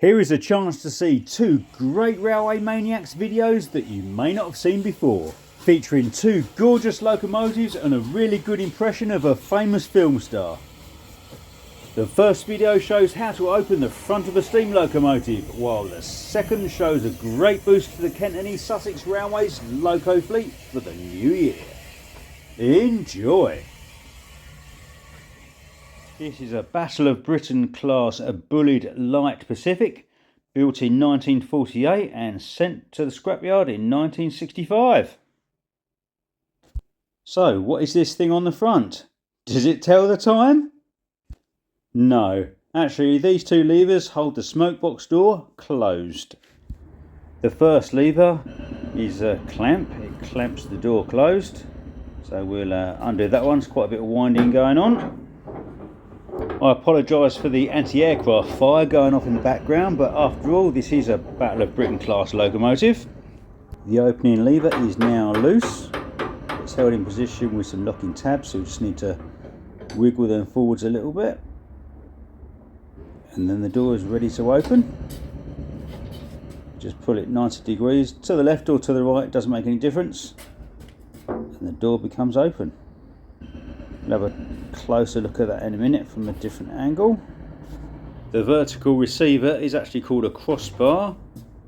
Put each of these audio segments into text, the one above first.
Here is a chance to see two great Railway Maniacs videos that you may not have seen before, featuring two gorgeous locomotives and a really good impression of a famous film star. The first video shows how to open the front of a steam locomotive, while the second shows a great boost to the Kent and East Sussex Railway's loco fleet for the new year. Enjoy! This is a Battle of Britain class bullied light Pacific, built in 1948 and sent to the scrapyard in 1965. So, what is this thing on the front? Does it tell the time? No, actually these two levers hold the smoke box door closed. The first lever is a clamp, it clamps the door closed. So we'll undo that one, there's quite a bit of winding going on. I apologise for the anti-aircraft fire going off in the background, but after all this is a Battle of Britain class locomotive. The opening lever is now loose. It's held in position with some locking tabs, so we just need to wiggle them forwards a little bit. And then the door is ready to open. Just pull it 90 degrees to the left or to the right, doesn't make any difference. And the door becomes open. We'll have a closer look at that in a minute from a different angle. The vertical receiver is actually called a crossbar,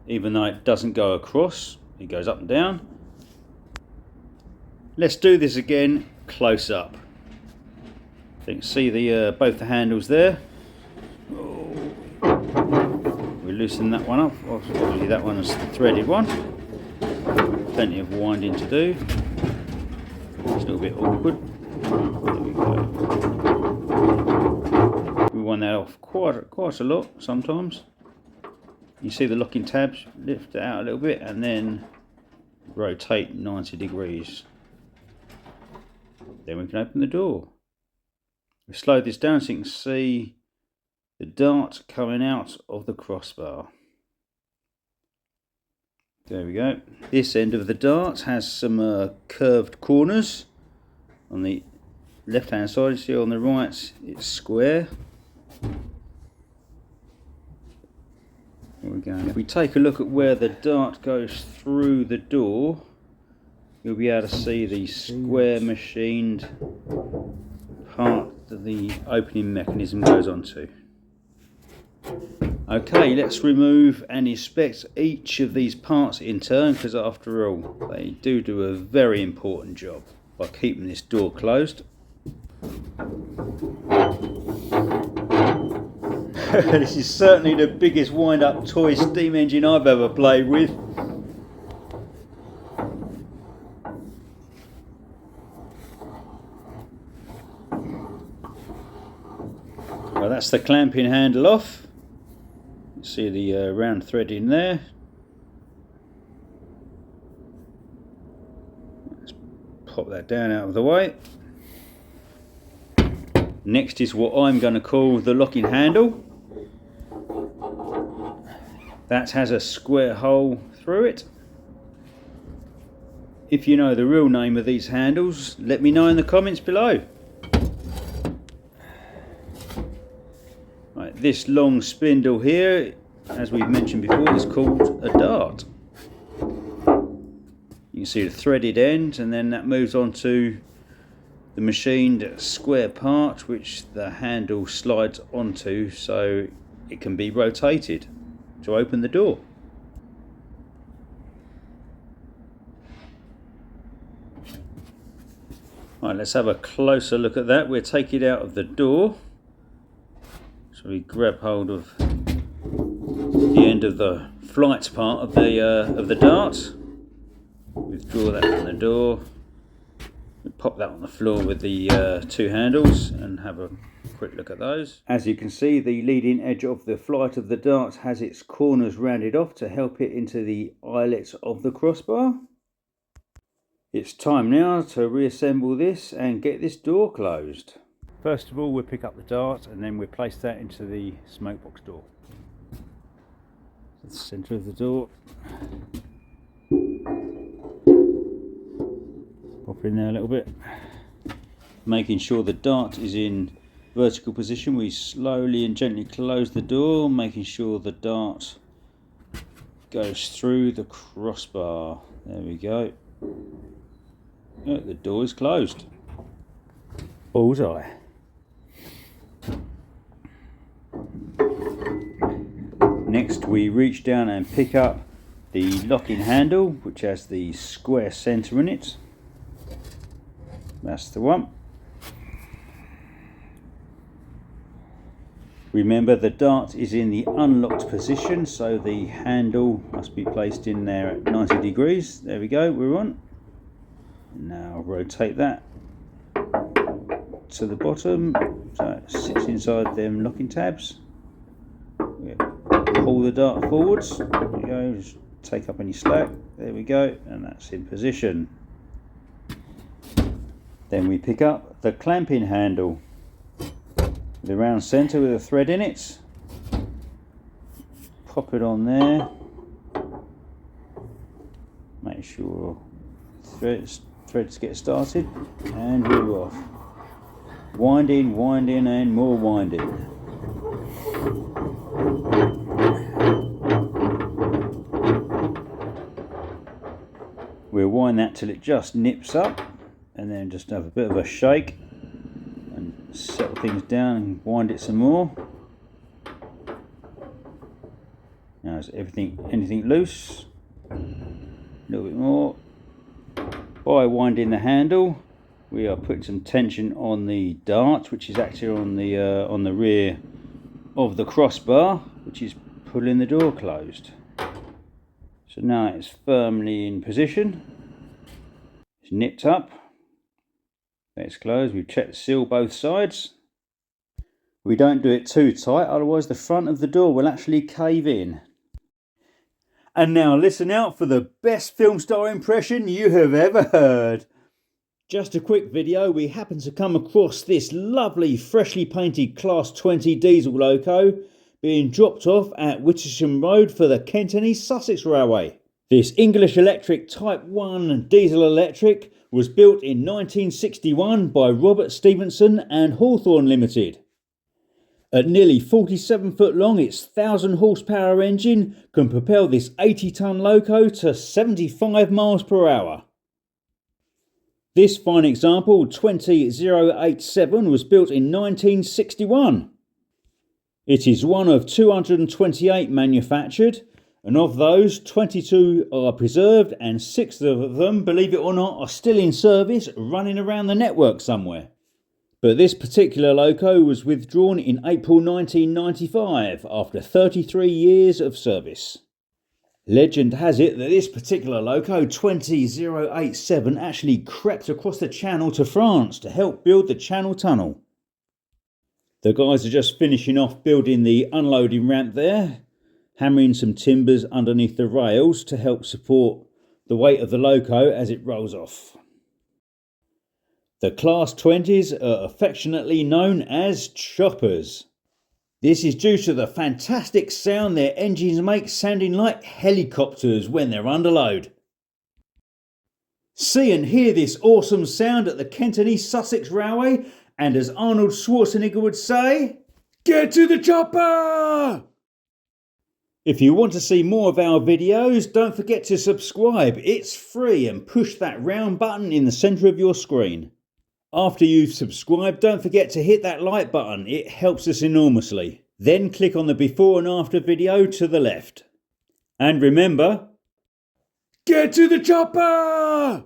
even though it doesn't go across, it goes up and down. Let's do this again close up. So you can see the both the handles there. We'll loosen that one up. Obviously that one is the threaded one. Plenty of winding to do. It's a little bit awkward. There we go. We wind that off quite a lot sometimes. You see the locking tabs, lift it out a little bit and then rotate 90 degrees. Then we can open the door. We slow this down so you can see the dart coming out of the crossbar. There we go. This end of the dart has some curved corners. On the left hand side, you see on the right it's square. There we go. If we take a look at where the dart goes through the door, you'll be able to see the square machined part that the opening mechanism goes onto. Okay, let's remove and inspect each of these parts in turn, because after all they do a very important job by keeping this door closed. This is certainly the biggest wind-up toy steam engine I've ever played with. Well, that's the clamping handle off. You see the round thread in there. Let's pop that down out of the way. Next is what I'm going to call the locking handle. That has a square hole through it. If you know the real name of these handles, let me know in the comments below. Right, this long spindle here, as we've mentioned before, is called a dart. You can see the threaded end, and then that moves on to the machined square part which the handle slides onto so it can be rotated to open the door. Right, let's have a closer look at that. We'll take it out of the door. So we grab hold of the end of the flight part of the dart. Withdraw that from the door. We pop that on the floor with the two handles and have a quick look at those. As you can see, the leading edge of the flight of the dart has its corners rounded off to help it into the eyelets of the crossbar. It's time now to reassemble this and get this door closed. First of all, we'll pick up the dart and then we'll place that into the smoke box door. The centre of the door. Pop in there a little bit, making sure the dart is in vertical position, we slowly and gently close the door, making sure the dart goes through the crossbar. There we go. Oh, the door is closed. Bullseye. Next we reach down and pick up the locking handle, which has the square centre in it. That's the one. Remember, the dart is in the unlocked position, so the handle must be placed in there at 90 degrees. There we go, we're on. Now rotate that to the bottom, so it sits inside them locking tabs. Pull the dart forwards, there we go, just take up any slack, there we go, and that's in position. Then we pick up the clamping handle, the round centre with a thread in it. Pop it on there, make sure threads get started, and we're off. Winding, winding, and more winding. We'll wind that till it just nips up, and then just have a bit of a shake and settle things down and wind it some more. Now is anything loose? A little bit more. By winding the handle, we are putting some tension on the dart, which is actually on the rear of the crossbar, which is pulling the door closed. So now it's firmly in position. It's nipped up. It's closed. We've checked the seal both sides. We don't do it too tight, otherwise the front of the door will actually cave in. And now listen out for the best film star impression you have ever heard. Just a quick video, we happened to come across this lovely freshly painted Class 20 diesel loco being dropped off at Woodham Road for the Kent and East Sussex Railway. This English Electric Type 1 diesel electric was built in 1961 by Robert Stevenson and Hawthorne Limited. At nearly 47 foot long, its 1000 horsepower engine can propel this 80-ton loco to 75 miles per hour. This fine example, 20087, was built in 1961. It is one of 228 manufactured, and of those, 22 are preserved and 6 of them, believe it or not, are still in service running around the network somewhere. But this particular loco was withdrawn in April 1995 after 33 years of service. Legend has it that this particular loco, 20087, actually crept across the channel to France to help build the Channel Tunnel. The guys are just finishing off building the unloading ramp there, hammering some timbers underneath the rails to help support the weight of the loco as it rolls off. The Class 20s are affectionately known as choppers. This is due to the fantastic sound their engines make, sounding like helicopters when they're under load. See and hear this awesome sound at the Kent and East Sussex Railway, and as Arnold Schwarzenegger would say, get to the chopper! If you want to see more of our videos, don't forget to subscribe. It's free, and push that round button in the centre of your screen. After you've subscribed, don't forget to hit that like button. It helps us enormously. Then click on the before and after video to the left. And remember, get to the chopper!